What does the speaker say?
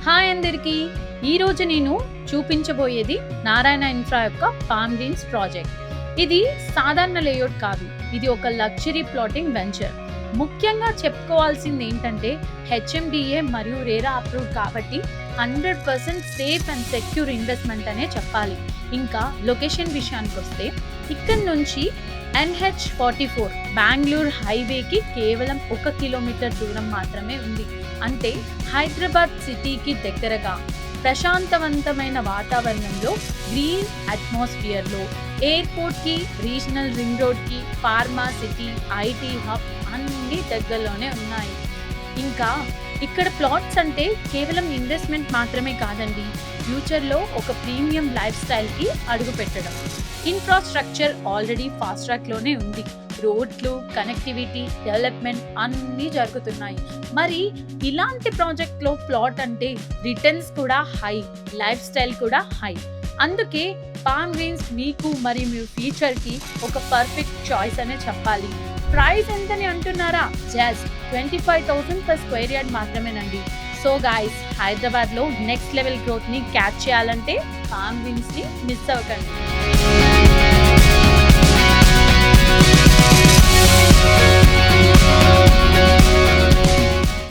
Hi అందరికీ! ఈరోజు నేను చూపించబోయేది నారాయణ ఇన్ఫ్రా యొక్క పామ్ గ్రీన్స్ ప్రాజెక్ట్. ఇది సాధారణ లేఅవుట్ కాదు. ఇది ఒక లగ్జరీ ప్లాటింగ్ వెంచర్. ముఖ్యంగా చెప్పుకోవాల్సింది ఏంటంటే హెచ్ఎండిఏ మరియు రేరా అప్రూవ్డ్ కాబట్టి 100% సేఫ్ అండ్ సెక్యూర్ ఇన్వెస్ట్మెంట్ అనే చెప్పాలి. ఇంకా లొకేషన్ విషయానికి వస్తే ఇక్కడ నుంచి NH44 బెంగళూరు హైవేకి కేవలం 1 కిలోమీటర్ దూరం మాత్రమే ఉంది. అంటే హైదరాబాద్ సిటీకి దగ్గరగా ప్రశాంతవంతమైన వాతావరణంలో, గ్రీన్ అట్మాస్ఫియర్లో, ఎయిర్పోర్ట్కి, రీజనల్ రింగ్ రోడ్కి, ఫార్మా సిటీ, ఐటీ హబ్ అన్నీ దగ్గరలోనే ఉన్నాయి. ఇంకా ఇక్కడ ప్లాట్స్ అంటే కేవలం ఇన్వెస్ట్మెంట్ మాత్రమే కాదండి, ఫ్యూచర్లో ఒక ప్రీమియం లైఫ్ స్టైల్కి అడుగు పెట్టడం. ఇన్ఫ్రాస్ట్రక్చర్ ఆల్రెడీ ఫాస్ట్ ట్రాక్లోనే ఉంది. రోడ్లు, కనెక్టివిటీ, డెవలప్మెంట్ అన్నీ జరుగుతున్నాయి. మరి ఇలాంటి ప్రాజెక్ట్లో ప్లాట్ అంటే రిటర్న్స్ కూడా హై, లైఫ్ స్టైల్ కూడా హై. అందుకే పామ్ గ్రీన్స్ మీకు మరియు మీ ఫ్యూచర్కి ఒక పర్ఫెక్ట్ చాయిస్ అనే చెప్పాలి. ప్రైస్ ఎంతని అంటున్నారా? జస్ట్ 25,000 per స్క్వేర్ యార్డ్ మాత్రమేనండి. సో గైస్, హైదరాబాద్లో నెక్స్ట్ లెవెల్ గ్రోత్ని క్యాచ్ చేయాలంటే పామ్ గ్రీన్స్ని మిస్ అవ్వకండి.